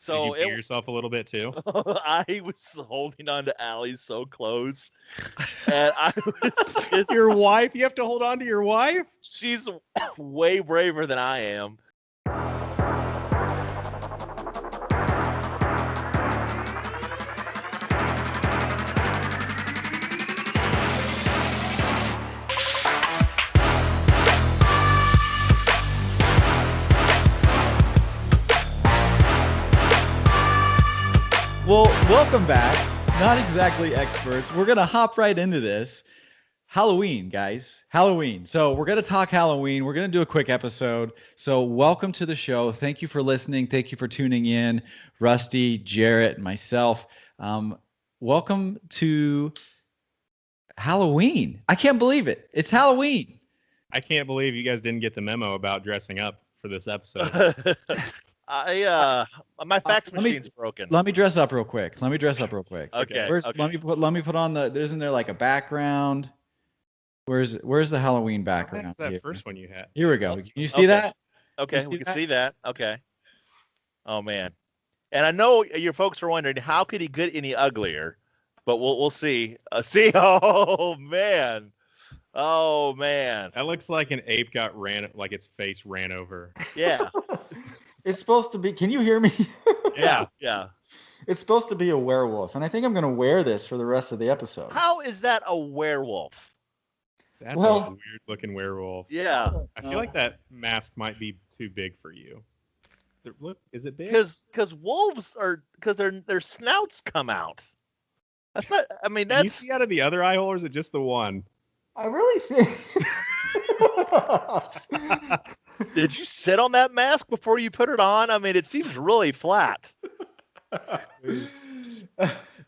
Did you pee yourself a little bit too? I was holding on to Allie so close, and I was just Your wife? You have to hold on to your wife? She's way braver than I am. Well, welcome back. Not exactly experts. We're going to hop right into this. Halloween, guys. Halloween. So we're going to talk Halloween. We're going to do a quick episode. So welcome to the show. Thank you for listening. Thank you for tuning in. Rusty, Jarrett, myself. Welcome to Halloween. I can't believe it. It's Halloween. I can't believe you guys didn't get the memo about dressing up for this episode. My fax machine's broken. Let me dress up real quick. Okay. Okay. Let me put on isn't there like a background? Where's the Halloween background? That's that first one you had. Here we go. Can you see that? Okay, we can see that. Okay. Oh man. And I know your folks are wondering how could he get any uglier, but we'll see. See. Oh man. That looks like an ape like its face ran over. Yeah. It's supposed to be. Can you hear me? Yeah. It's supposed to be a werewolf, and I think I'm going to wear this for the rest of the episode. How is that a werewolf? That's a weird-looking werewolf. Yeah. I feel like that mask might be too big for you. Look, is it big? Because wolves because their snouts come out. That's not. I mean, that's. Can you see out of the other eye hole, or is it just the one? I really think. Did you sit on that mask before you put it on? I mean, it seems really flat. This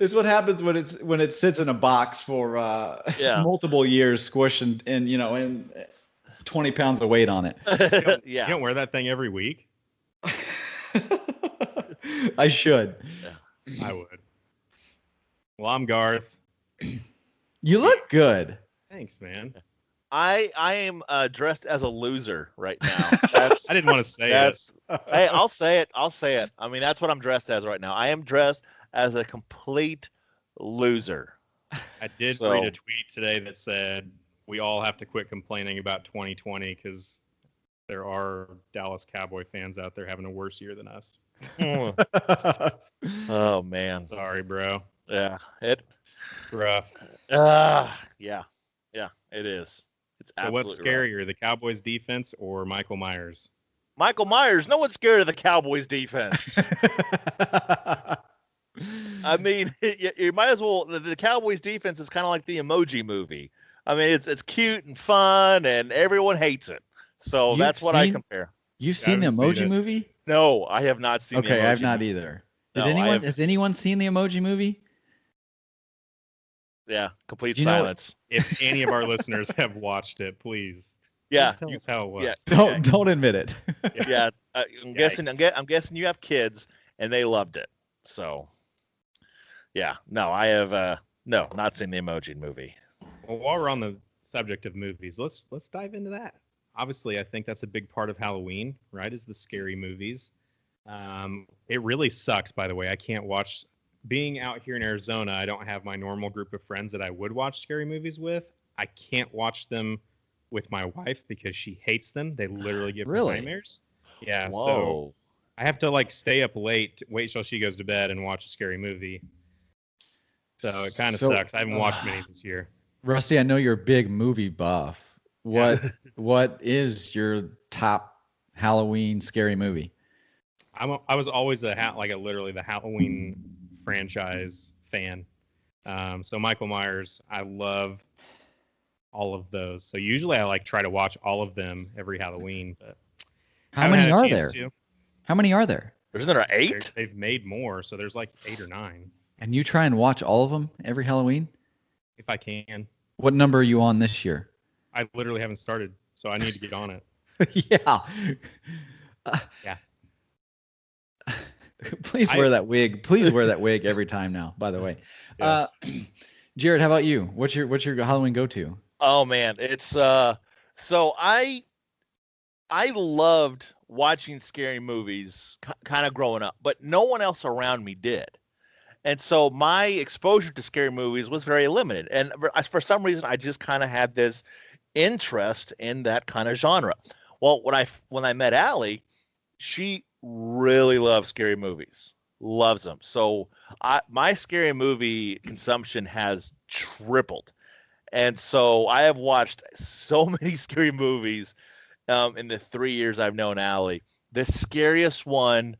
is what happens when it sits in a box for multiple years, squished and 20 pounds of weight on it. You don't wear that thing every week? I should. Yeah. I would. Well, I'm Garth. You look good. Thanks, man. I am dressed as a loser right now. I didn't want to say it. Hey, I'll say it. I mean, that's what I'm dressed as right now. I am dressed as a complete loser. I did read a tweet today that said we all have to quit complaining about 2020 because there are Dallas Cowboy fans out there having a worse year than us. Oh man, sorry, bro. Yeah, it's rough. Yeah, it is. It's so what's scarier, the Cowboys defense or Michael Myers? Michael Myers. No one's scared of the Cowboys defense. I mean, you might as well. The Cowboys defense is kind of like the Emoji Movie. I mean, it's cute and fun, and everyone hates it. So that's what I compare. You've seen the Emoji Movie? No, I have not seen. Okay, I have not either. Has anyone seen the Emoji Movie? Yeah, complete silence. If any of our listeners have watched it, please. Yeah, tell us how it was. Yeah, don't admit it. Yeah, I'm guessing you have kids and they loved it. So, yeah, no, I have not seen the Emoji Movie. Well, while we're on the subject of movies, let's dive into that. Obviously, I think that's a big part of Halloween, right? Is the scary movies. It really sucks, by the way. I can't watch. Being out here in Arizona, I don't have my normal group of friends that I would watch scary movies with. I can't watch them with my wife because she hates them. They literally give her nightmares. Yeah, Whoa. So I have to stay up late, wait till she goes to bed and watch a scary movie. So it kind of sucks. I haven't watched many this year. Rusty, I know you're a big movie buff. What is your top Halloween scary movie? I was always literally the Halloween franchise fan. So Michael Myers, I love all of those. So usually I try to watch all of them every Halloween. But how many are there? How many are there? Isn't there 8? They've made more, so there's 8 or 9. And you try and watch all of them every Halloween? If I can. What number are you on this year? I literally haven't started, so I need to get on it. Yeah. Yeah. Please wear that wig. Please wear that wig every time now, by the way. Yes. Jared, how about you? What's your Halloween go-to? Oh man, it's so I loved watching scary movies kind of growing up, but no one else around me did. And so my exposure to scary movies was very limited. And for some reason, I just kind of had this interest in that kind of genre. Well, when I met Allie, she really loves scary movies, loves them. So my scary movie consumption has tripled. And so I have watched so many scary movies in the 3 years I've known Allie. The scariest one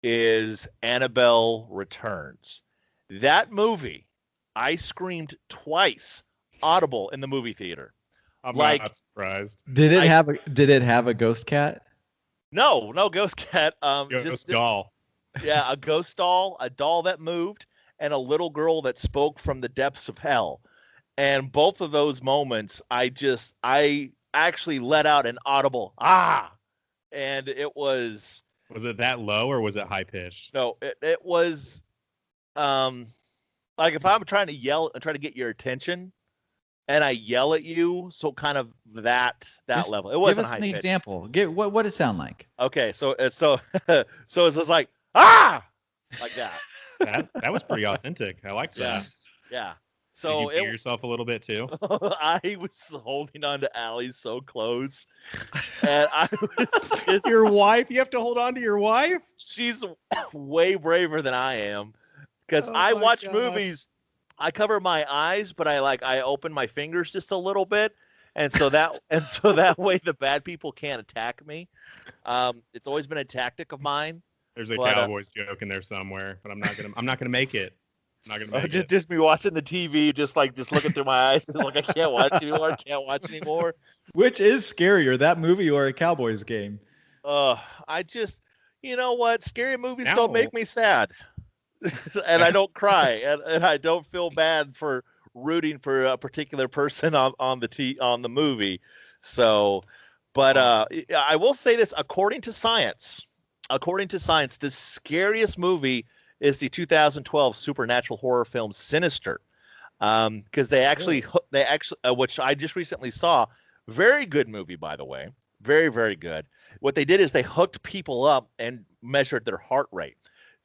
is Annabelle Returns. That movie, I screamed twice, audible in the movie theater. I'm Like- not surprised. Did it have a ghost cat? No ghost cat. Ghost doll. Yeah, a ghost doll, a doll that moved, and a little girl that spoke from the depths of hell. And both of those moments, I actually let out an audible ah, and it was Was it that low or was it high pitched? no, it was like if I'm trying to yell and try to get your attention, and I yell at you, so kind of that Just level. It Give wasn't us high an pitched. example. What it sound like? Okay, so so it's just like ah, like that. That was pretty authentic. I like Yeah. that. Yeah. Did So you hear yourself a little bit too? I was holding on to Allie so close, and I was just, Your wife? You have to hold on to your wife? she's way braver than I am because Oh I my watch God. movies. I cover my eyes, but I open my fingers just a little bit, and so that way the bad people can't attack me. It's always been a tactic of mine. There's a But, Cowboys joke in there somewhere, but I'm not gonna make it. I'm not gonna make it. Just me watching the TV, just looking through my eyes, it's like I can't watch anymore. Can't watch anymore. Which is scarier, that movie or a Cowboys game? I just, you know what? Scary movies No. don't make me sad, and I don't cry, and I don't feel bad for rooting for a particular person on the movie. So, but I will say this: according to science, the scariest movie is the 2012 supernatural horror film Sinister, because they actually, which I just recently saw, very good movie by the way, very very good. What they did is they hooked people up and measured their heart rate.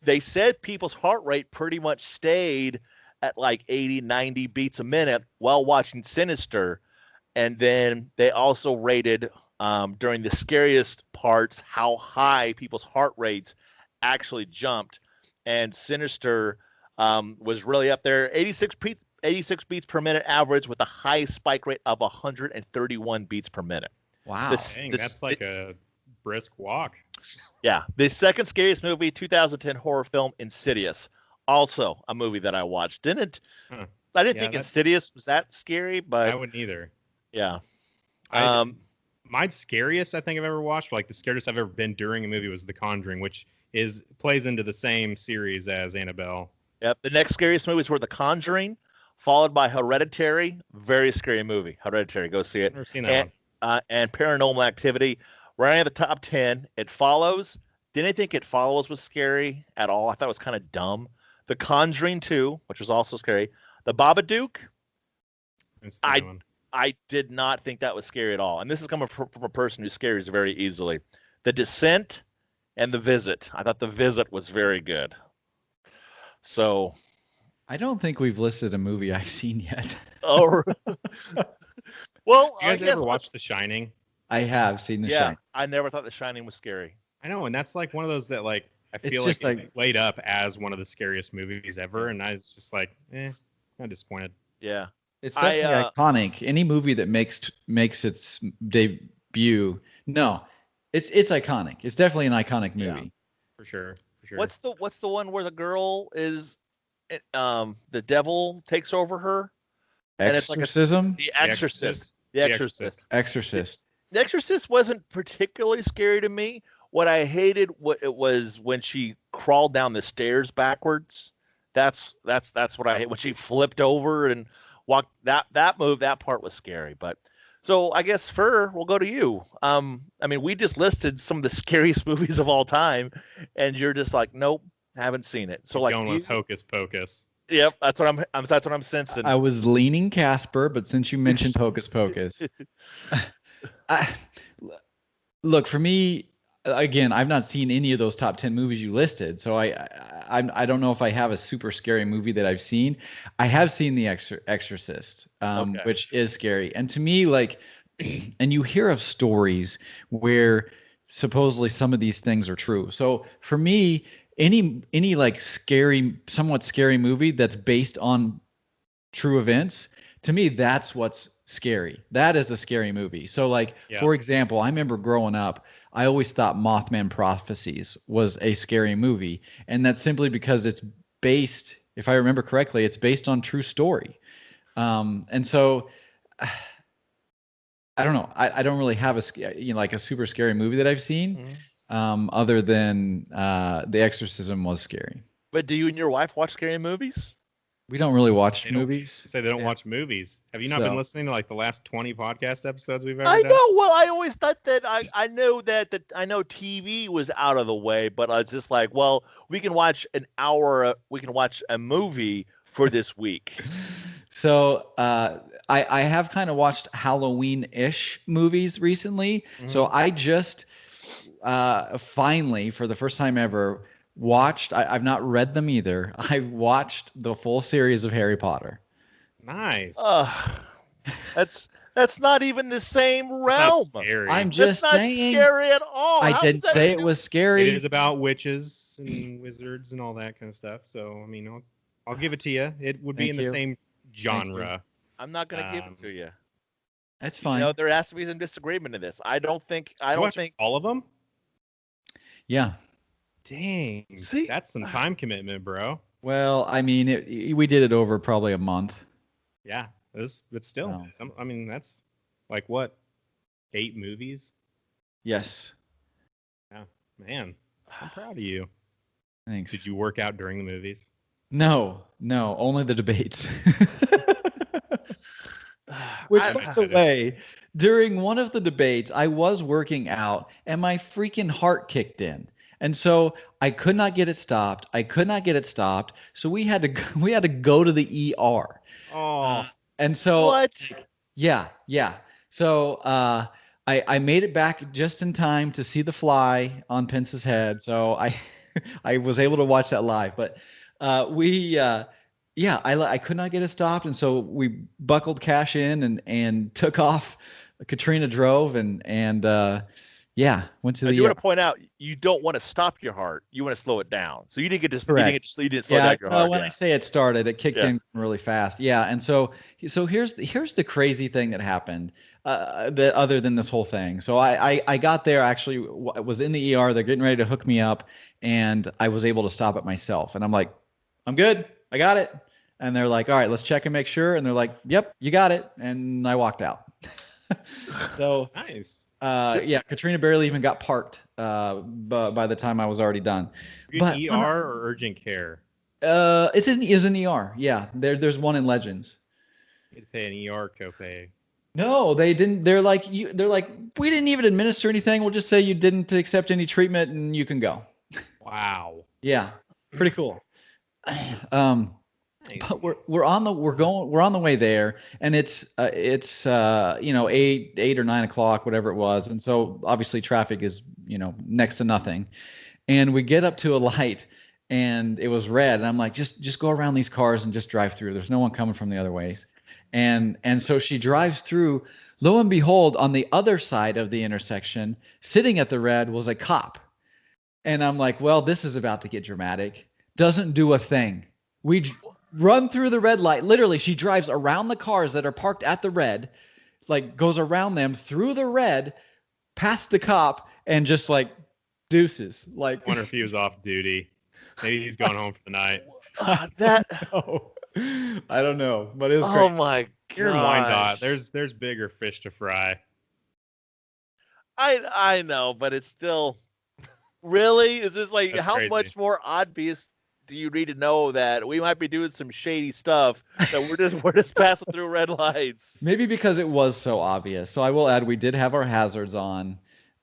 They said people's heart rate pretty much stayed at like 80, 90 beats a minute while watching Sinister, and then they also rated during the scariest parts how high people's heart rates actually jumped. And Sinister was really up there, 86 beats per minute average with a high spike rate of 131 beats per minute. Wow. Dang, that's like a brisk walk. Yeah. The second scariest movie, 2010 horror film, Insidious. Also a movie that I watched. I didn't Yeah, think Insidious was that scary, I but wouldn't either. yeah. My scariest I think I've ever watched, like the scariest I've ever been during a movie, was The Conjuring, which plays into the same series as Annabelle. Yep. The next scariest movies were The Conjuring, followed by Hereditary. Very scary movie. Hereditary. Go see it. I've never seen that one. And Paranormal Activity. Right at the top 10. It Follows. Didn't think It Follows was scary at all. I thought it was kind of dumb. The Conjuring 2, which was also scary. The Babadook. It's the new one. I did not think that was scary at all. And this is coming from a person who scares very easily. The Descent and The Visit. I thought The Visit was very good. So, I don't think we've listed a movie I've seen yet. oh, well, You guys I guess, ever watch The Shining? I have seen The yeah, Shining. I never thought The Shining was scary. I know, and that's like one of those that like I It's feel just like like- it played up as one of the scariest movies ever, and I was just like, I'm disappointed. Yeah. It's I, definitely iconic. Any movie that makes its debut, no, it's iconic. It's definitely an iconic Yeah. movie. For sure. What's the one where the girl is, the devil takes over her? And it's like a- Exorcism, The Exorcist. The Exorcist. Exorcist. The Exorcist wasn't particularly scary to me. What I hated it was when she crawled down the stairs backwards. That's what I hate, when she flipped over and walked. That part was scary. But so I guess Fur, we'll go to you. I mean, we just listed some of the scariest movies of all time, and you're just like, nope, haven't seen it. So like, Going with Hocus Pocus. yep, that's what I'm sensing. I was leaning Casper, but since you mentioned Hocus Pocus, look, for me, again, I've not seen any of those top 10 movies you listed, so I don't know if I have a super scary movie that I've seen. I have seen The Exorcist, Okay. which is scary, and to me, like, and you hear of stories where supposedly some of these things are true. So for me, any like scary, somewhat scary movie that's based on true events, to me, that's what's scary. That is a scary movie. So, like, Yeah. for example, I remember growing up, I always thought Mothman Prophecies was a scary movie. And that's simply because it's based, if I remember correctly, it's based on true story. And so I don't know. I don't really have like a super scary movie that I've seen, other than The Exorcism was scary. But do you and your wife watch scary movies? We don't really watch They don't- movies. Say they don't Yeah. watch movies. Have you not So- been listening to like the last 20 podcast episodes we've ever I done? know. Well, I always thought that I know that I know TV was out of the way, but I was just like, well, we can watch an hour. We can watch a movie for this week. So I have kind of watched Halloween-ish movies recently. So I just finally, for the first time ever, watched. I've not read them either. I watched the full series of Harry Potter. Nice. That's not even the same It's realm. not scary. I'm That's just not saying. scary at all. I How didn't does that say it do- was It scary. is about witches and wizards and all that kind of stuff. So I mean, I'll give it to you. It would be Thank in the you. same genre. I'm not going to give it to Um, you. That's You fine. know, there has to be some disagreement in this. I don't think. I You don't watch think. all of them. Yeah. Dang, See? that's some time commitment, bro. Well, I mean, we did it over probably a month. Yeah, but still, Wow. I mean, that's like what, 8 movies? Yes. Man, I'm proud of you. Thanks. Did you work out during the movies? No, only the debates. Which, I- by the way, during one of the debates, I was working out and my freaking heart kicked in. And so I could not get it stopped. So we had to go to the ER. Oh, And so what? yeah. So I made it back just in time to see the fly on Pence's head. So I was able to watch that live. But I could not get it stopped, and so we buckled cash in and took off. Katrina drove and went to I the do want to point out, you don't want to stop your heart. You want to slow it down. So you didn't get to. Correct. You didn't slow down your heart. when I say it started, it kicked Yeah. in really fast. Yeah, and so here's the crazy thing that happened. That other than this whole thing, so I got there, actually was in the ER. They're getting ready to hook me up, and I was able to stop it myself. And I'm like, I'm good, I got it. And they're like, all right, let's check and make sure. And they're like, yep, you got it. And I walked out. So nice. Katrina barely even got parked by the time I was already done. You But- ER or urgent care? It's an ER. Yeah, there's one in Legends. You had to pay an ER copay. No, they didn't. They're like, we didn't even administer anything. We'll just say you didn't accept any treatment and you can go. Wow. Yeah, pretty cool. Nice. But we're on the way there, and it's 8 or 9 o'clock, whatever it was, and so obviously traffic is next to nothing, and we get up to a light, and it was red, and I'm like, just go around these cars and just drive through. There's no one coming from the other ways, and so she drives through. Lo and behold, on the other side of the intersection, sitting at the red, was a cop, and I'm like, well, this is about to get dramatic. Doesn't do a thing. We run through the red light. Literally, she drives around the cars that are parked at the red, like goes around them through the red, past the cop, and just like deuces. Like, Wonder if he was off duty. Maybe he's going home for the night. That. I don't know, but it was Oh great. my You're in Wyandotte. gosh. There's bigger fish to fry. I know, but it's still. Really? Is this like That's how crazy. much more obvious do you need to know that we might be doing some shady stuff that we're just passing through red lights? Maybe because it was so obvious. So I will add, we did have our hazards on.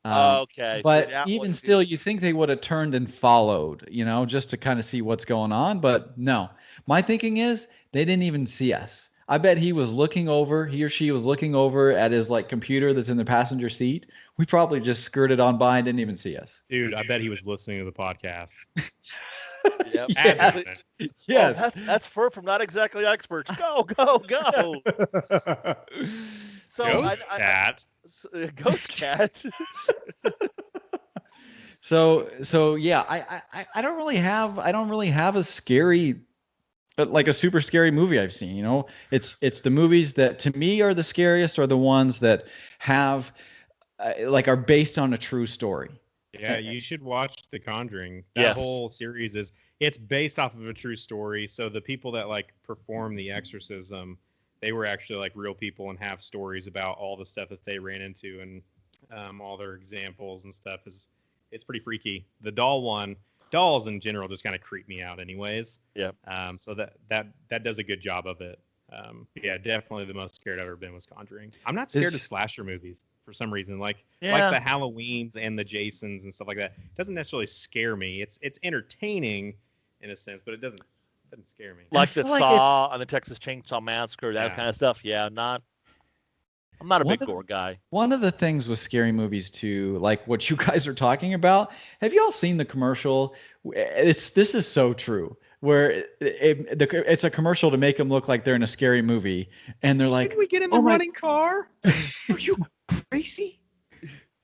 Okay. so But that even was- still, you think they would have turned and followed, just to kind of see what's going on. But no, my thinking is they didn't even see us. I bet he or she was looking over at his like computer that's in the passenger seat. We probably just skirted on by and didn't even see us. Dude, I bet he was listening to the podcast. Yep. Yes. Yes. Oh, that's Fur from Not Exactly Experts. Go, go, go. So Ghost cat. Ghost cat. So yeah, I don't really have a scary, like a super scary movie I've seen. You know, it's the movies that to me are the scariest are the ones that have like are based on a true story. Yeah, you should watch The Conjuring. That Yes. whole series it's based off of a true story. So the people that like perform the exorcism, they were actually like real people and have stories about all the stuff that they ran into and all their examples and stuff it's pretty freaky. The dolls in general just kind of creep me out anyways. Yep. So that does a good job of it. Yeah, definitely the most scared I've ever been was Conjuring. I'm not scared of slasher movies for some reason. Like the Halloweens and the Jasons and stuff like that. It doesn't necessarily scare me. It's entertaining in a sense, but it doesn't scare me. Like the feel like Saw and the Texas Chainsaw Massacre, that Yeah. kind of stuff. Yeah, I'm not a big One of- gore guy. One of the things with scary movies too, like what you guys are talking about, have you all seen the commercial? This is so true. Where it's a commercial to make them look like they're in a scary movie, and they're like, Can we get in "Oh the my-" running car? Are you crazy?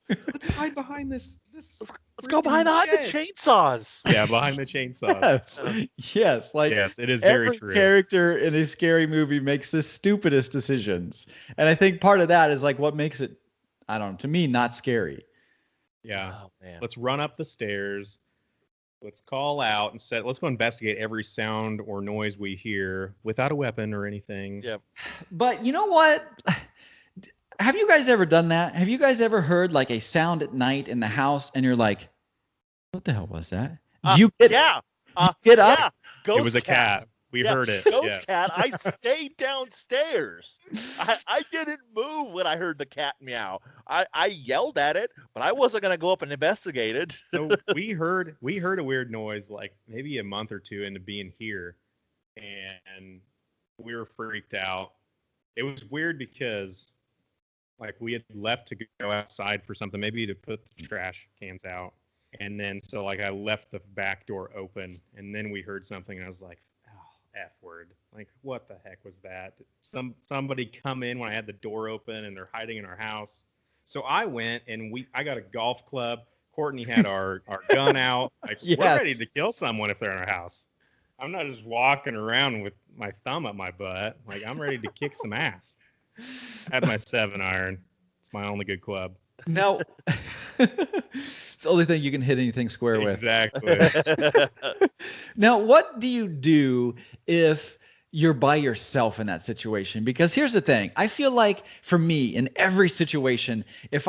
Let's hide behind this. Let's go behind the chainsaws. Yeah, behind the chainsaw. Yes, like Yes, it is very every true. character in a scary movie makes the stupidest decisions, and I think part of that is like what makes it, I don't know, to me, not scary. Yeah. Oh man. Let's run up the stairs. Let's call out and let's go investigate every sound or noise we hear without a weapon or anything. Yeah. But you know what? Have you guys ever done that? Have you guys ever heard like a sound at night in the house and you're like, what the hell was that? You get Yeah. get up? Yeah. Ghost It was a cat. We Yeah, heard it. Ghost Yeah. cat. I stayed downstairs. I didn't move when I heard the cat meow. I yelled at it, but I wasn't gonna go up and investigate it. So we heard a weird noise like maybe a month or two into being here, and we were freaked out. It was weird because like we had left to go outside for something, maybe to put the trash cans out, and then so like I left the back door open, and then we heard something, and I was like, oh, F word, like what the heck was that? Somebody come in when I had the door open, and they're hiding in our house. So I went and I got a golf club. Courtney had our gun out. Like Yes. we're ready to kill someone if they're in our house. I'm not just walking around with my thumb up my butt. Like I'm ready to kick some ass. I had my 7-iron. It's my only good club. No. It's the only thing you can hit anything square with. Exactly. Now, what do you do if you're by yourself in that situation? Because here's the thing. I feel like for me in every situation, if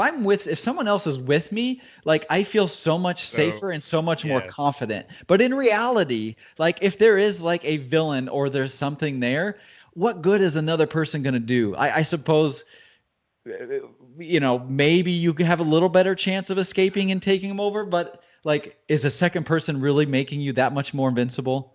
someone else is with me, like I feel so much safer and so much more yes. confident. But in reality, like if there is like a villain or there's something there, what good is another person going to do? I suppose, you know, maybe you could have a little better chance of escaping and taking them over, but like, is a second person really making you that much more invincible?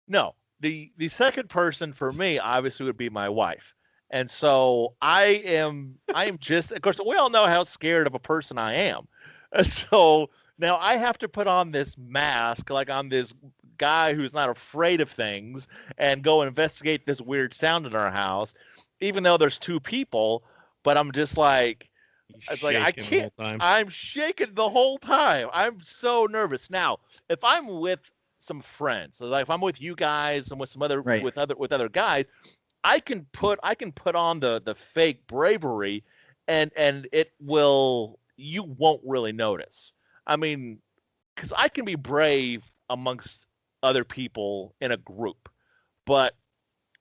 No, the second person for me obviously would be my wife, and so I am just, of course we all know how scared of a person I am, and so now I have to put on this mask like I'm this guy who's not afraid of things and go investigate this weird sound in our house, even though there's two people. But I'm just like, it's like I Shaking the can't. whole time. I'm shaking the whole time. I'm so nervous. Now, if I'm with some friends, so like if I'm with you guys and with some other Right. with other guys, I can put on the fake bravery, and you won't really notice. I mean, because I can be brave amongst other people in a group, but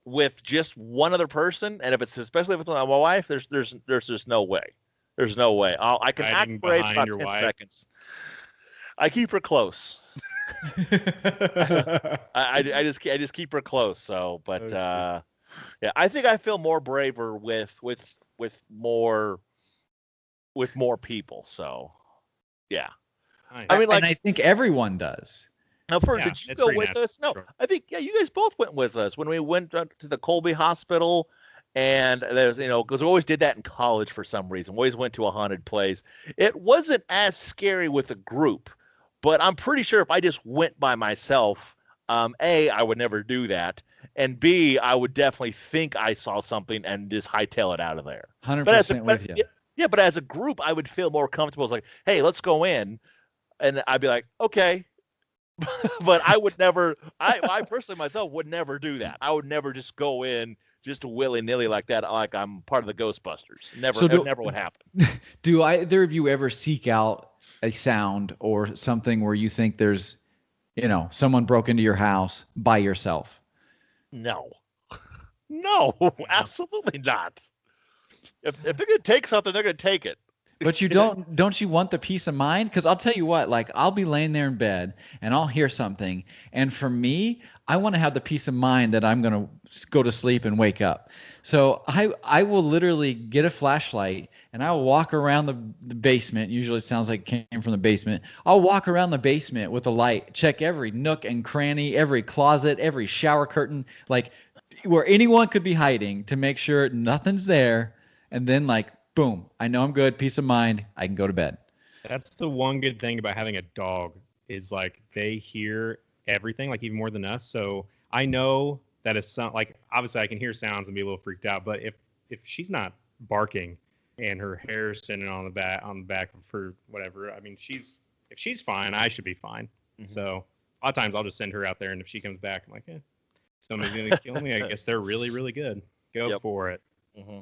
with just one other person, and especially if it's my wife, there's just no way. There's no way. I can Hiding act brave behind about your 10 wife. seconds. I keep her close. I just keep her close. So, but yeah, I think I feel more braver with more people. So, yeah. Nice. I mean, like, and I think everyone does. now, Yeah, did you it's go pretty with natural. us? No, Sure. I think you guys both went with us when we went to the Colby Hospital And there's, because we always did that in college for some reason. We always went to a haunted place. It wasn't as scary with a group, but I'm pretty sure if I just went by myself, A, I would never do that. And B, I would definitely think I saw something and just hightail it out of there. 100% with you. Yeah, but as a group, I would feel more comfortable. It's like, hey, let's go in. And I'd be like, okay. But I would never, I personally myself would never do that. I would never just go in just willy-nilly like that, like I'm part of the Ghostbusters. Never, never would happen. Do either of you ever seek out a sound or something where you think there's, someone broke into your house by yourself? No, absolutely not. If they're gonna take something, they're gonna take it. But you don't you want the peace of mind? Because I'll tell you what, like I'll be laying there in bed and I'll hear something, and for me, I want to have the peace of mind that I'm gonna go to sleep and wake up. So I will literally get a flashlight and I will walk around the basement. Usually it sounds like it came from the basement. I'll walk around the basement with a light, check every nook and cranny, every closet, every shower curtain, like where anyone could be hiding to make sure nothing's there. And then like, boom, I know I'm good. Peace of mind. I can go to bed. That's the one good thing about having a dog is like they hear everything, like even more than us. So I know that is like obviously I can hear sounds and be a little freaked out, but if she's not barking and her hair is sitting on the back for whatever, I mean if she's fine, I should be fine. Mm-hmm. So a lot of times I'll just send her out there, and if she comes back, I'm like, somebody's gonna kill me. I guess they're really, really good. Go for it. Mm-hmm.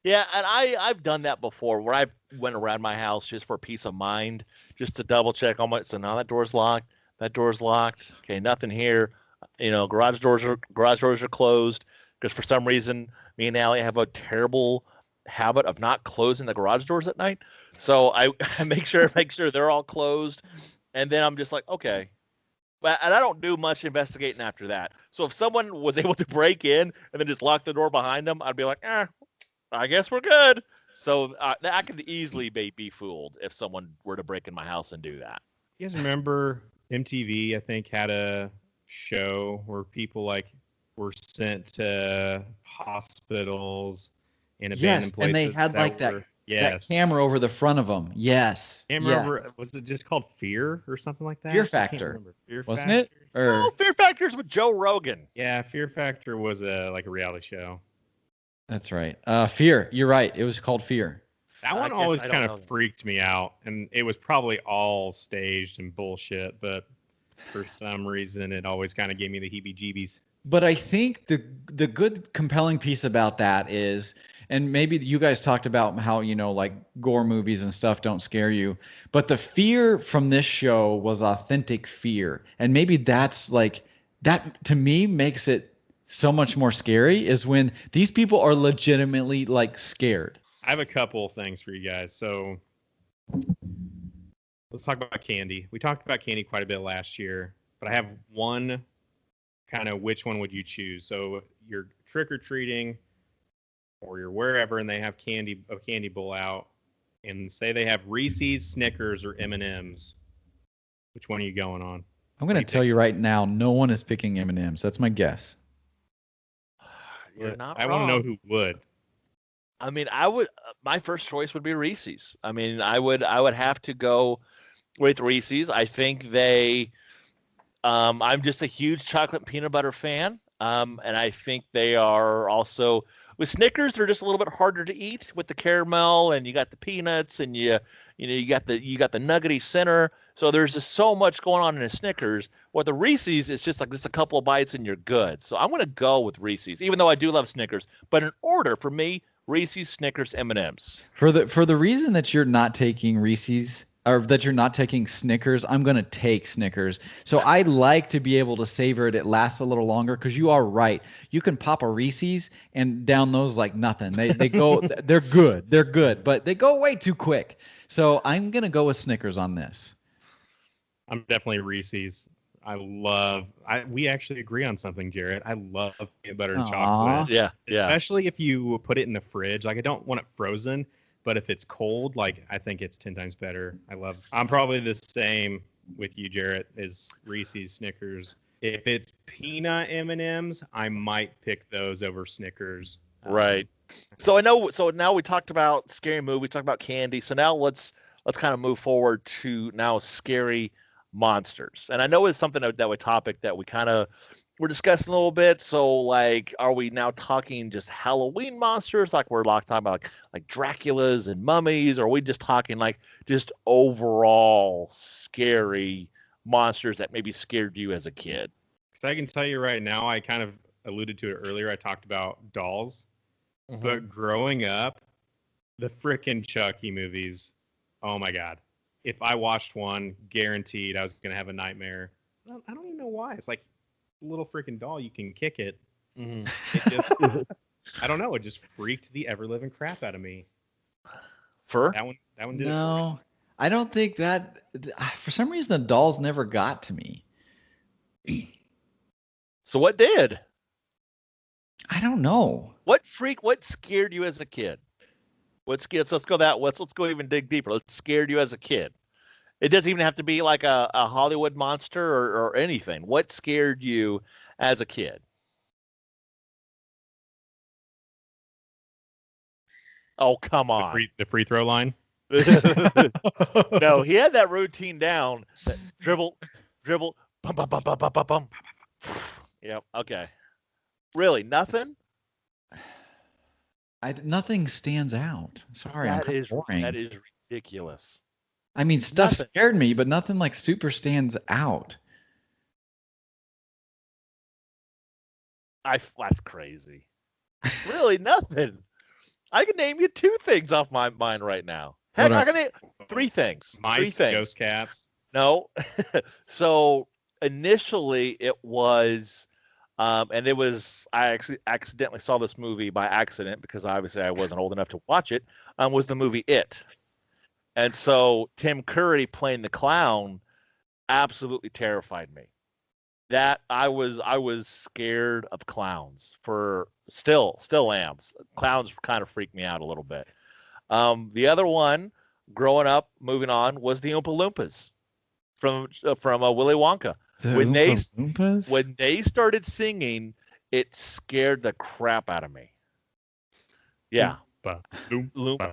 Yeah, and I've done that before where I've went around my house just for peace of mind, just to double check on so now that door's locked. That door's locked. Okay, nothing here. Garage doors are closed because for some reason me and Allie have a terrible habit of not closing the garage doors at night. So I make sure they're all closed, and then I'm just like, okay. And I don't do much investigating after that. So if someone was able to break in and then just lock the door behind them, I'd be like, I guess we're good. So I could easily be fooled if someone were to break in my house and do that. You guys remember MTV, I think, had a show where people like were sent to hospitals and abandoned places. And they had like that camera over the front of them. Yes. Can't remember. Was it just called Fear or something like that? Fear Factor. Wasn't it? No, Fear Factor's with Joe Rogan. Yeah, Fear Factor was a reality show. That's right. Fear. You're right. It was called Fear. That one always kind of freaked me out, and it was probably all staged and bullshit, but for some reason it always kind of gave me the heebie-jeebies. But I think the good compelling piece about that is, and maybe you guys talked about how, like gore movies and stuff don't scare you, but the fear from this show was authentic fear. And maybe that's like, that to me makes it so much more scary, is when these people are legitimately like scared. I have a couple things for you guys. So let's talk about candy. We talked about candy quite a bit last year, but I have one kind of which one would you choose? So you're trick-or-treating or you're wherever and they have a candy bowl out, and say they have Reese's, Snickers, or M&M's. Which one are you going on? I'm going to tell you right now, no one is picking M&M's. That's my guess. You're not wrong. I want to know who would. I mean, I would. My first choice would be Reese's. I mean, I would have to go with Reese's. I think they. I'm just a huge chocolate peanut butter fan, and I think they are also with Snickers. They're just a little bit harder to eat with the caramel, and you got the peanuts, and you got the nuggety center. So there's just so much going on in a Snickers. With the Reese's, it's just a couple of bites and you're good. So I'm going to go with Reese's, even though I do love Snickers. But in order for me, Reese's, Snickers, M&M's. For the reason that you're not taking Reese's, or that you're not taking Snickers, I'm going to take Snickers. So I like to be able to savor it. It lasts a little longer, because you are right. You can pop a Reese's and down those like nothing. They go, they're good, but they go way too quick. So I'm going to go with Snickers on this. I'm definitely Reese's. We actually agree on something, Jarrett. I love peanut butter and chocolate. Yeah. Especially if you put it in the fridge. Like, I don't want it frozen, but if it's cold, like, I think it's 10 times better. I'm probably the same with you, Jarrett, as Reese's, Snickers. If it's peanut M&Ms, I might pick those over Snickers. Right. So I know. So now we talked about scary movie. We talked about candy. So now let's kind of move forward to now scary monsters. And I know it's something that a topic that we kind of were discussing a little bit. So like, are we now talking just Halloween monsters, like we're talking about like Draculas and mummies, or are we just talking like just overall scary monsters that maybe scared you as a kid? Because I can tell you right now, I kind of alluded to it earlier. I talked about dolls. But growing up, the frickin' Chucky movies, oh my God. If I watched one, guaranteed I was going to have a nightmare. I don't even know why. It's like a little frickin' doll. You can kick it. Mhm. It just, I don't know. It just freaked the ever-living crap out of me. Fur? That one did it. No, I don't think that. For some reason, the dolls never got to me. So what did? I don't know. What scared you as a kid? Let's go even dig deeper. What scared you as a kid? It doesn't even have to be like a Hollywood monster or anything. What scared you as a kid? Oh, come on. The free throw line. No, he had that routine down. That dribble, bum, bum, bum, bum, bum, bum, bum. Yep. Okay. Really, nothing? Nothing stands out. Sorry, I'm kind of boring. That is ridiculous. I mean, stuff Nothing. scared me, but nothing like super stands out. That's crazy. Really, nothing. I can name you 2 things off my mind right now. Heck, I can name 3 things. 3 Mice, things. ghost cats. No. So initially it was, and it was, I actually accidentally saw this movie by accident because obviously I wasn't old enough to watch it, was the movie It. And so Tim Curry playing the clown absolutely terrified me. That I was scared of clowns for still am. Clowns kind of freak me out a little bit. The other one, growing up, moving on, was the Oompa Loompas from Willy Wonka. When they started singing, it scared the crap out of me. Yeah.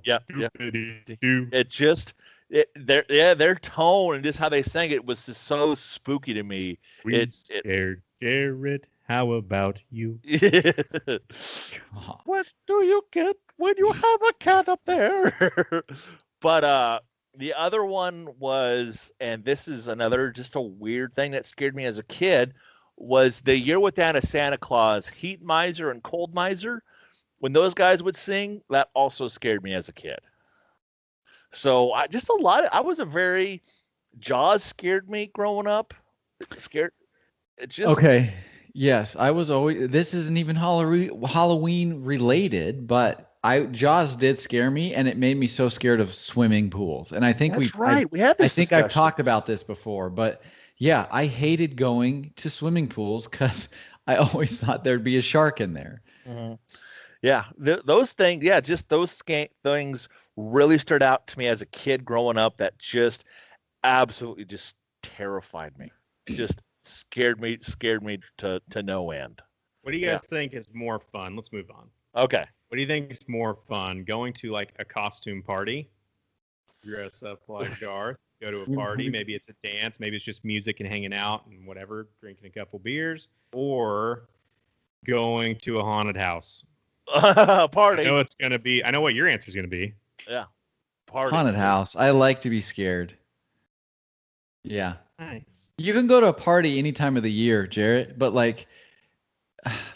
Yeah. It just their tone and just how they sang it was just so spooky to me. Scared Jared. How about you? What do you get when you have a cat up there? But the other one was, and this is another just a weird thing that scared me as a kid, was The Year Without a Santa Claus, Heat Miser and Cold Miser. When those guys would sing, that also scared me as a kid. So Jaws scared me growing up. Scared. It just Okay. Yes, I was always. This isn't even Halloween related, but Jaws did scare me, and it made me so scared of swimming pools. And I think we had this. I think I've talked about this before, but yeah, I hated going to swimming pools because I always thought there'd be a shark in there. Mm-hmm. Yeah, those things. Yeah, just those things really stood out to me as a kid growing up. That just absolutely just terrified me. Just scared me to no end. What do you guys think is more fun? Let's move on. Okay. What do you think is more fun? Going to like a costume party, dress up like Darth, go to a party, maybe it's a dance, maybe it's just music and hanging out and whatever, drinking a couple beers, or going to a haunted house? Party. I know what your answer is going to be. Yeah. Party. Haunted house. I like to be scared. Yeah. Nice. You can go to a party any time of the year, Jarrett, but like,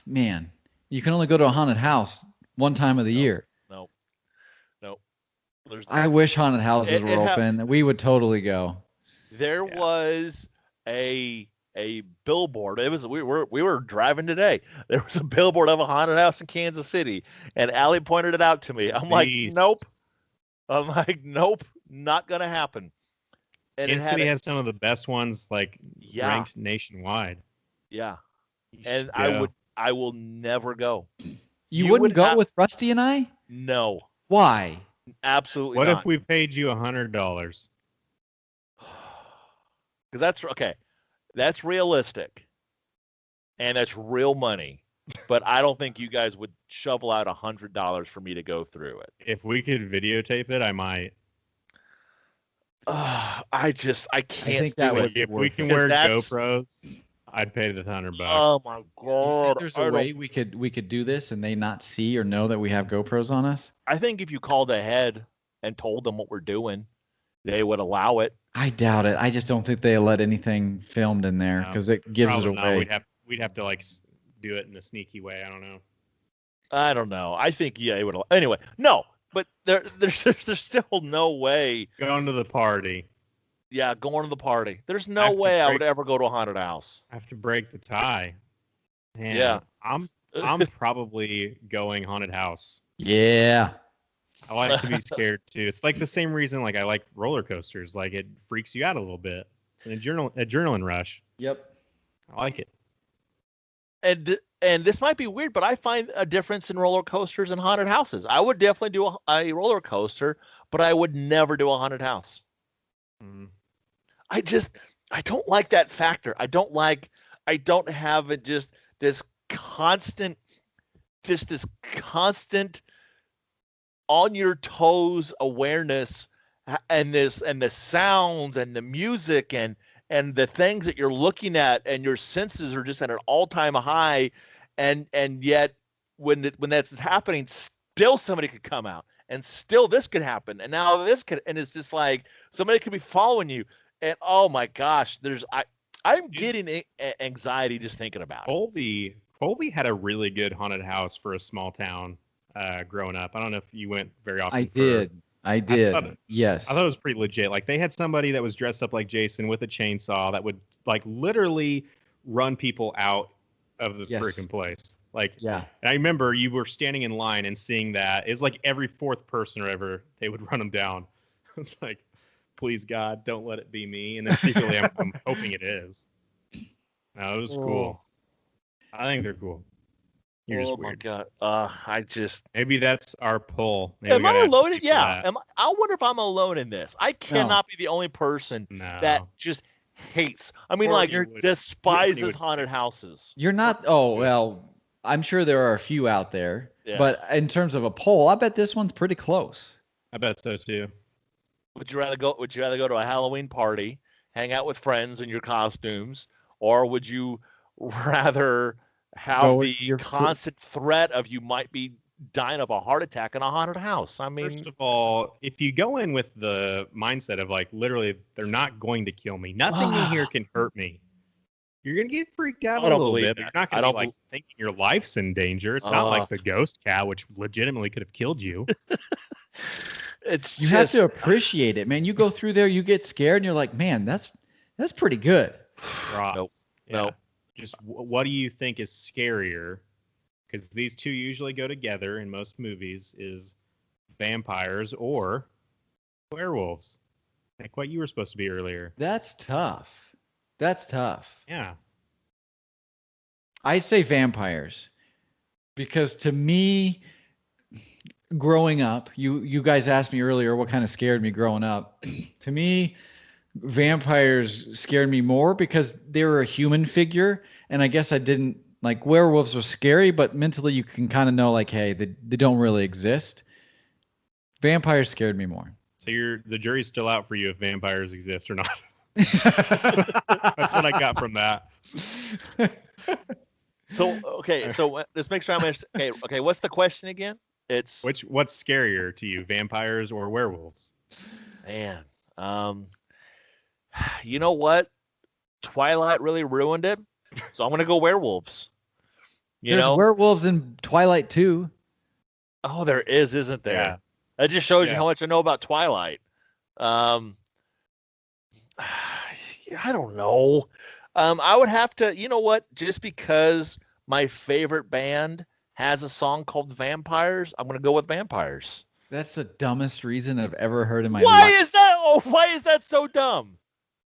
man, you can only go to a haunted house one time of the year. Nope. I wish haunted houses were open. We would totally go. There was a billboard. It was we were driving today. There was a billboard of a haunted house in Kansas City, and Allie pointed it out to me. I'm like, nope. Not gonna happen. And Kansas City has some of the best ones, like ranked nationwide. Yeah, and I will never go. You wouldn't go with Rusty and I? No. Why? Absolutely not. What if we paid you $100? Because that's okay. That's realistic, and that's real money. but I don't think you guys would shovel out $100 for me to go through it. If we could videotape it, I might. I can't think do that it. would be If we worth can it. wear That's- GoPros, I'd pay the $100. Oh my You god! think there's a way we could do this and they not see or know that we have GoPros on us? I think if you called ahead and told them what we're doing, they would allow it. I doubt it. I just don't think they let anything filmed in there No, because it gives it Probably not. away. We'd have to like do it in a sneaky way. I don't know. I don't know. I think it would. Anyway, no, but there's still no way. Going to the party. Yeah, going to the party. There's I no have to way I break- would ever go to a haunted house. I have to break the tie. Man, Yeah. I'm probably going haunted house. Yeah. I like to be scared too. It's like the same reason like I like roller coasters. Like it freaks you out a little bit. It's an adrenaline rush. Yep. I like it. And this might be weird, but I find a difference in roller coasters and haunted houses. I would definitely do a roller coaster, but I would never do a haunted house. Mm. I don't like that factor. I don't have it just this constant on your toes awareness and the sounds and the music and the things that you're looking at and your senses are just at an all-time high and yet when that's happening still somebody could come out and still this could happen and now this could and it's just like somebody could be following you and oh my gosh I'm getting anxiety just thinking about it. Colby had a really good haunted house for a small town growing up. I don't know if you went very often. I did. thought- Yes. I thought it was pretty legit. Like they had somebody that was dressed up like Jason with a chainsaw that would like literally run people out of the Yes. freaking place. Like Yeah. I remember you were standing in line and seeing that. It was like every fourth person or ever they would run them down. It's like, please God, don't let it be me. And then secretly I'm hoping it is. No, it was cool. I think they're cool. You're just my weird. god! Maybe that's our pull. Maybe we Am I gotta ask alone? people Yeah. that. I wonder if I'm alone in this. I cannot be the only person No. that just hates. I mean, Or like you would- despises you would- haunted houses. You're not. Oh well. I'm sure there are a few out there, Yeah. but in terms of a poll, I bet this one's pretty close. I bet so too. Would you rather go to a Halloween party, hang out with friends in your costumes, or would you rather Go have with the your constant threat of you might be dying of a heart attack in a haunted house? I mean, First of all, if you go in with the mindset of like literally they're not going to kill me, nothing in here can hurt me, you're gonna get freaked out I a don't little believe bit. that. You're not I gonna don't be like thinking your life's in danger. It's not like the ghost cat, which legitimately could have killed you. it's You just have to appreciate it, man. You go through there, you get scared, and you're like, man, that's pretty good. Props. Nope. Yeah. Nope. Just what do you think is scarier? Because these two usually go together in most movies: is vampires or werewolves. Like what you were supposed to be earlier. That's tough. That's tough. Yeah. I'd say vampires because to me, growing up, you guys asked me earlier what kind of scared me growing up. To me, vampires scared me more because they were a human figure, and I guess I didn't like werewolves were scary, but mentally you can kind of know like, hey, they don't really exist. Vampires scared me more. So the jury's still out for you if vampires exist or not. That's what I got from that. so okay. So let's make sure I'm okay. What's the question again? It's What's scarier to you, vampires or werewolves? man. You know what? Twilight really ruined it, so I'm gonna go werewolves. There's werewolves in Twilight too. Oh, there is, isn't there? Yeah. That just shows you Yeah. how much I know about Twilight. I don't know. I would have to, you know what? Just because my favorite band has a song called Vampires, I'm gonna go with Vampires. That's the dumbest reason I've ever heard in my Why life. is that? Oh, why is that so dumb?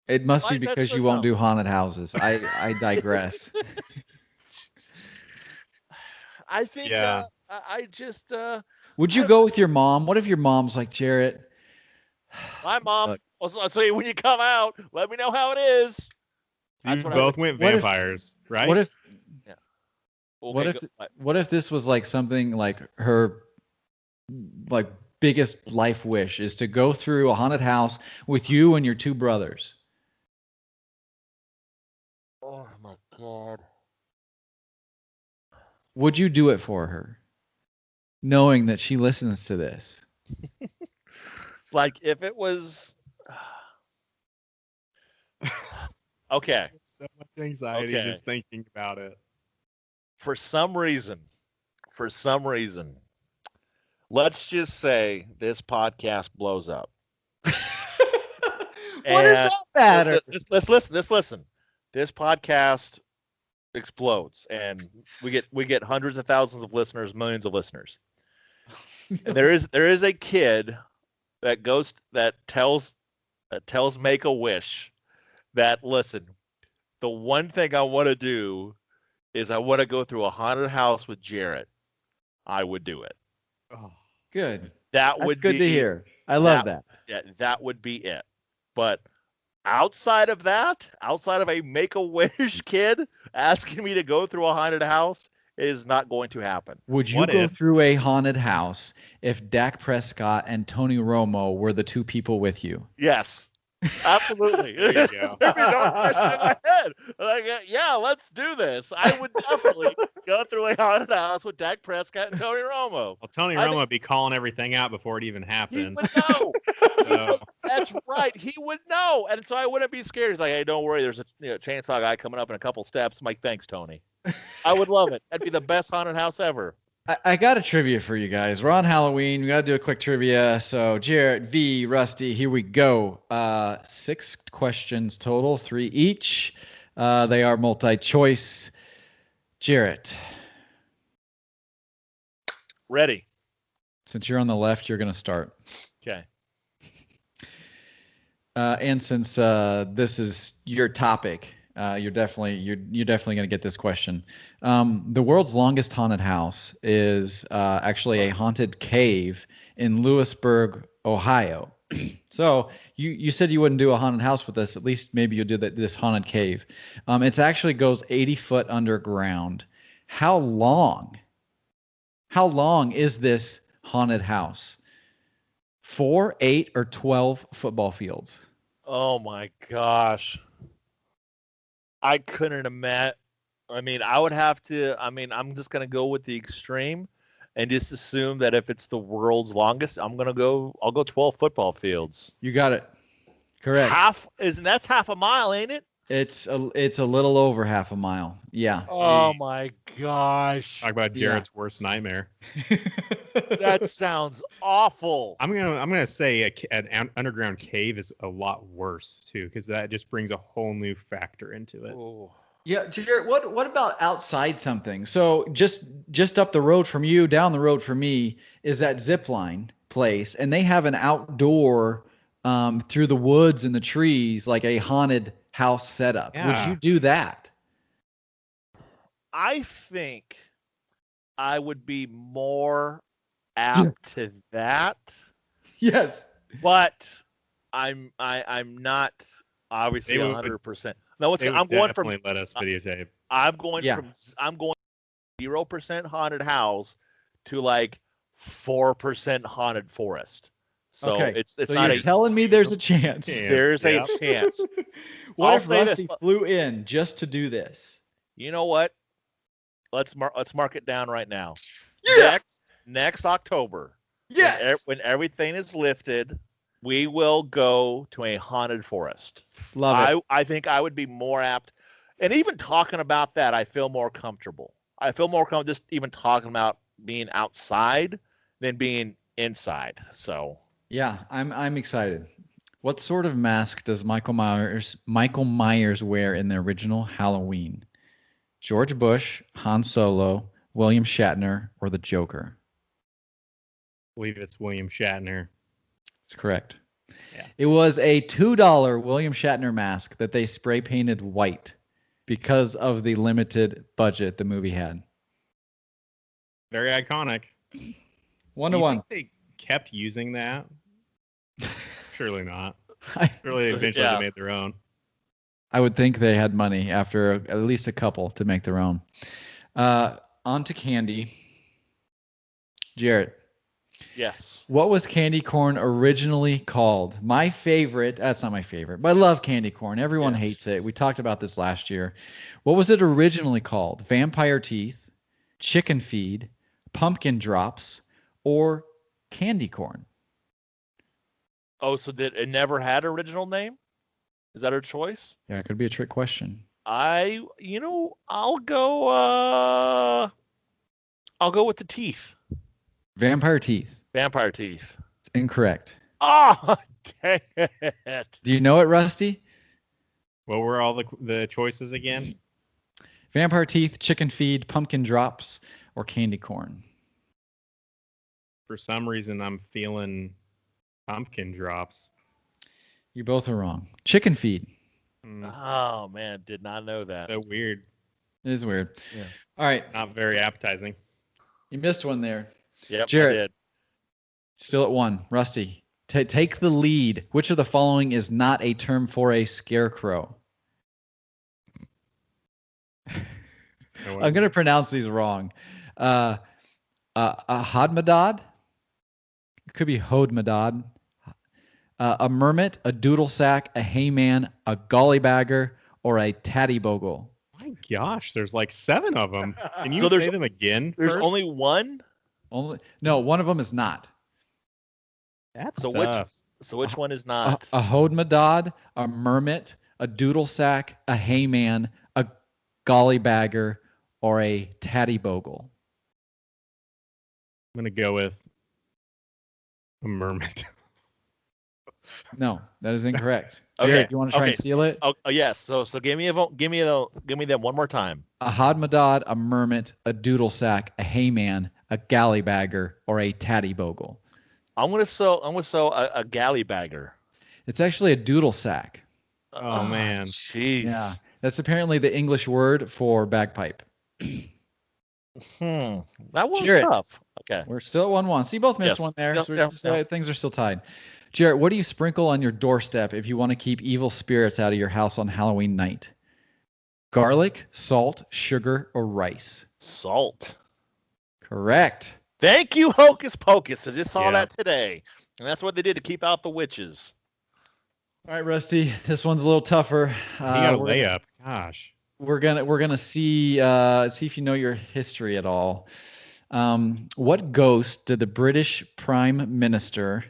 It must why be is that because so you won't dumb? do haunted houses. I digress. I think. Yeah. I just. Would you go with your mom? What if your mom's like, Jarrett? My mom. Look. I'll say when you come out, let me know how it is. So you That's what I both went What if- vampires, right? What if? Yeah. What Okay, if what if this was like something like her like biggest life wish is to go through a haunted house with you and your two brothers? oh my god. Would you do it for her, knowing that she listens to this? Like if it was okay, So much anxiety Okay. just thinking about it. for some reason, let's just say this podcast blows up. What does And that matter? Let's listen. Let's listen. This podcast explodes, and we get hundreds of thousands of listeners, millions of listeners. And there is a kid that tells Make a Wish that listen. The one thing I want to do is I want to go through a haunted house with Jarrett. I would do it. Oh, Good. That That's would good be to hear. I love that. Yeah, that would be it. But outside of a Make-A-Wish kid asking me to go through a haunted house is not going to happen. Would you What go if- through a haunted house if Dak Prescott and Tony Romo were the two people with you? Yes. Absolutely. There you go. There'd be no question in my head. Like, yeah, let's do this. I would definitely go through a haunted house with Dak Prescott and Tony Romo. well, Tony I Romo think- would be calling everything out before it even He happened. would know. So, That's right. He would know. And so I wouldn't be scared. He's like, hey, don't worry. There's a chainsaw guy coming up in a couple steps. I'm like, thanks, Tony. I would love it. That'd be the best haunted house ever. I got a trivia for you guys. We're on Halloween. We got to do a quick trivia. So, Jarrett, V, Rusty, here we go. 6 questions total, 3 each. They are multi-choice. Jarrett, Ready. since you're on the left, you're going to start. Okay. And since this is your topic, you're definitely going to get this question. The world's longest haunted house is actually a haunted cave in Lewisburg, Ohio. So you said you wouldn't do a haunted house with us. At least maybe you'll do this haunted cave. It actually goes 80 foot underground. How long is this haunted house? 4, 8, or 12 football fields? Oh my gosh. I couldn't imagine. I mean, I would have to. I mean, I'm just going to go with the extreme and just assume that if it's the world's longest, I'll go 12 football fields. You got it. Correct. That's half a mile, ain't it? It's a little over half a mile. Yeah. Oh my gosh. talk about Yeah. Jarrett's worst nightmare. That sounds awful. I'm gonna say an underground cave is a lot worse too, because that just brings a whole new factor into it. Oh. Yeah, Jared, what about outside something? So just up the road from you, down the road from me is that zip line place, and they have an outdoor through the woods and the trees, like a haunted house setup. Yeah. Would you do that? I think I would be more apt to that, Yes. but I'm not obviously They would- 100%. No, They would I'm going from definitely let us videotape. I'm going Yeah. from 0% haunted house to like 4% haunted forest. So Okay. it's So not you're a telling me there's a chance. Yeah. there's Yeah. a chance. What I'll if say Rusty this. flew in just to do this? You know what? Let's mark it down right now. Yeah. Next October. Yes. When everything is lifted, we will go to a haunted forest. Love it. I think I would be more apt, and even talking about that, I feel more comfortable. I feel more comfortable just even talking about being outside than being inside. So Yeah, I'm excited. What sort of mask does Michael Myers wear in the original Halloween? George Bush, Han Solo, William Shatner, or the Joker? I believe it's William Shatner. That's correct. Yeah. It was a $2 William Shatner mask that they spray painted white because of the limited budget the movie had. Very iconic. 1 Do to you 1. think they kept using that? Surely not. I Surely eventually Yeah. they made their own. would think they had money after at least a couple to make their own. On to candy. Jarrett, Yes. what was candy corn originally called? My favorite, that's not my favorite, but I love candy corn. Everyone Yes. hates it. We talked about this last year. What was it originally called? Vampire teeth, chicken feed, pumpkin drops, or candy corn? Oh, so did it never had original name? Is that her choice? Yeah, it could be a trick question. I'll go with the teeth. Vampire teeth. Vampire teeth. It's incorrect. Oh, dang it. Do you know it, Rusty? What were all the choices again? Vampire teeth, chicken feed, pumpkin drops, or candy corn? For some reason, I'm feeling pumpkin drops. You both are wrong. Chicken feed. Oh, man. Did not know that. So weird. It is weird. Yeah. All right. Not very appetizing. You missed one there. Yep, Jarrett. I did. Still at one. Rusty, take the lead. Which of the following is not a term for a scarecrow? I'm going to pronounce these wrong. A hodmadod. It could be hodmadod. A mermit, a doodle sack, a hayman, a gollybagger, or a taddybogle. My gosh, there's like 7 of them. Can you So there's- say them again? There's first? only one? No, one of them is not. That's So tough. which one is A, not? a hodmadod, a mermit, a doodle sack, a hayman, a gollybagger, or a taddybogle. I'm gonna go with a mermaid. No, that is incorrect. Okay, Jared, you want to try and okay. steal it? Oh, yes. So give me them one more time. A hodmadod, a mermit, a doodle sack, a hayman, a gallybagger, or a taddybogle. I'm gonna sew a gallybagger. It's actually a doodle sack. Oh, man. Jeez. Yeah, that's apparently the English word for bagpipe. That was Jarrett. tough. Okay. We're still at 1-1. So you both missed Yes. one there. Yep, So yep. things are still tied. Jarrett, what do you sprinkle on your doorstep if you want to keep evil spirits out of your house on Halloween night? Garlic, salt, sugar, or rice? Salt. Correct. Thank you, Hocus Pocus. I just saw Yeah. that today. And that's what they did to keep out the witches. All right, Rusty. This one's a little tougher. He got a we're- layup. Gosh. We're gonna see if you know your history at all. What ghost did the British Prime Minister?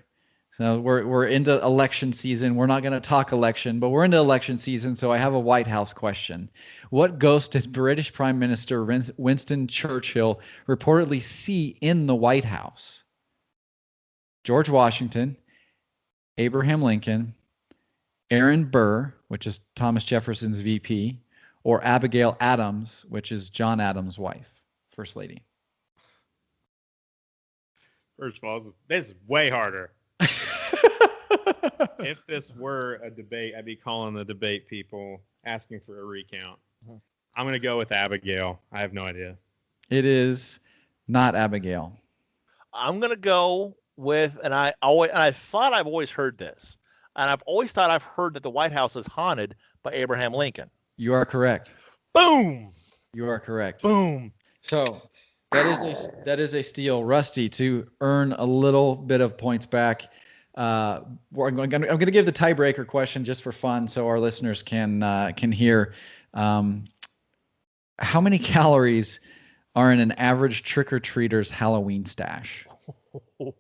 So we're into election season. We're not going to talk election, but we're into election season. So I have a White House question. What ghost did British Prime Minister Winston Churchill reportedly see in the White House? George Washington, Abraham Lincoln, Aaron Burr, which is Thomas Jefferson's VP, or Abigail Adams, which is John Adams' wife, First Lady. First of all, this is way harder. If this were a debate, I'd be calling the debate people asking for a recount. I'm going to go with Abigail. I have no idea. It is not Abigail. I'm gonna go with, and I thought I've always heard this, and I've always thought I've heard that the White House is haunted by Abraham Lincoln. You are correct. Boom, You are correct. boom. So that is a steal, Rusty, to earn a little bit of points back. I'm going to give the tiebreaker question just for fun, so our listeners can hear. How many calories are in an average trick-or-treater's Halloween stash? 50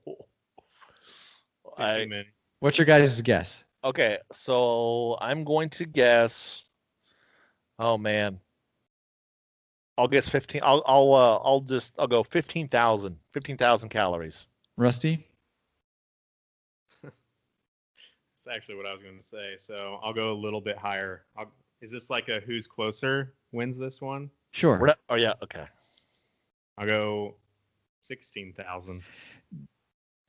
minutes. What's your guys' guess? Okay, so I'm going to guess. Oh man, I'll guess 15. I'll go 15,000. 15,000 calories. Rusty? That's actually what I was going to say. So I'll go a little bit higher. Is this like a who's closer wins this one? Sure. We're not, oh yeah, okay. I'll go 16,000.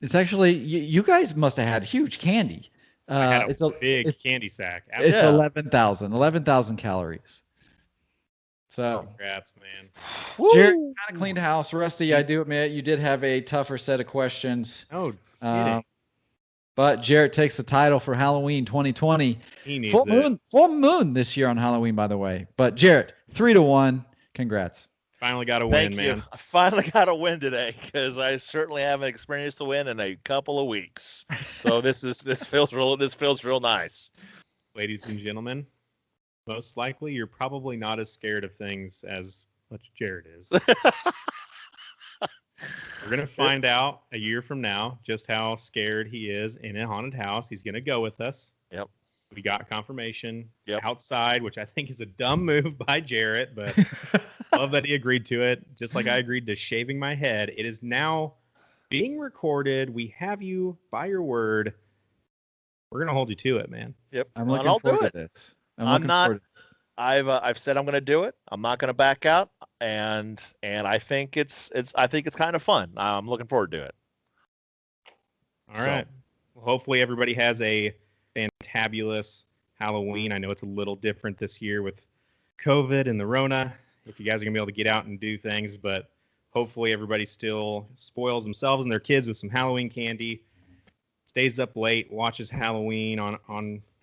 It's actually you guys must have had huge candy. I had It's a a big it's- candy sack. It's Yeah. 11,000 calories. So Congrats, man. Jared Woo! kind of cleaned house. Rusty, I do admit you did have a tougher set of questions. Oh, But Jarrett takes the title for Halloween 2020. he needs Full it. moon this year on Halloween, by the way. But Jarrett, 3-1. Congrats. Finally got a Thank win, you. man. I finally got a win today because I certainly haven't experienced a win in a couple of weeks. So this feels real nice. Ladies and gentlemen, most likely you're probably not as scared of things as much Jared is. We're going to find out a year from now just how scared he is in a haunted house. He's going to go with us. Yep. We got confirmation. It's Yep. outside, which I think is a dumb move by Jarrett, but love that he agreed to it. Just like I agreed to shaving my head. It is now being recorded. We have you by your word. We're going to hold you to it, man. Yep. I'm Well, looking I'll do forward it. to this. I'm looking not- forward I've said I'm going to do it. I'm not going to back out, and I think it's kind of fun. I'm looking forward to it. All So- right. Well, hopefully everybody has a fantabulous Halloween. I know it's a little different this year with COVID and the Rona. If you guys are going to be able to get out and do things, but hopefully everybody still spoils themselves and their kids with some Halloween candy. Stays up late, watches Halloween on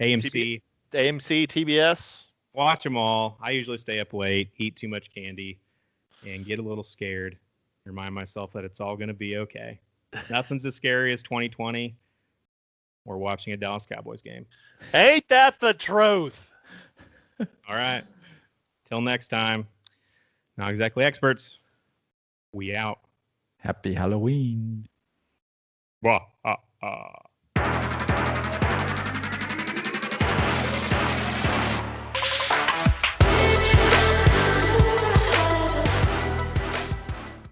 AMC. AMC, TBS. Watch them all. I usually stay up late, eat too much candy, and get a little scared. Remind myself that it's all going to be okay. Nothing's as scary as 2020 or watching a Dallas Cowboys game. Ain't that the truth? All right. Till next time. Not exactly experts. We out. Happy Halloween. Wah, ah, ah.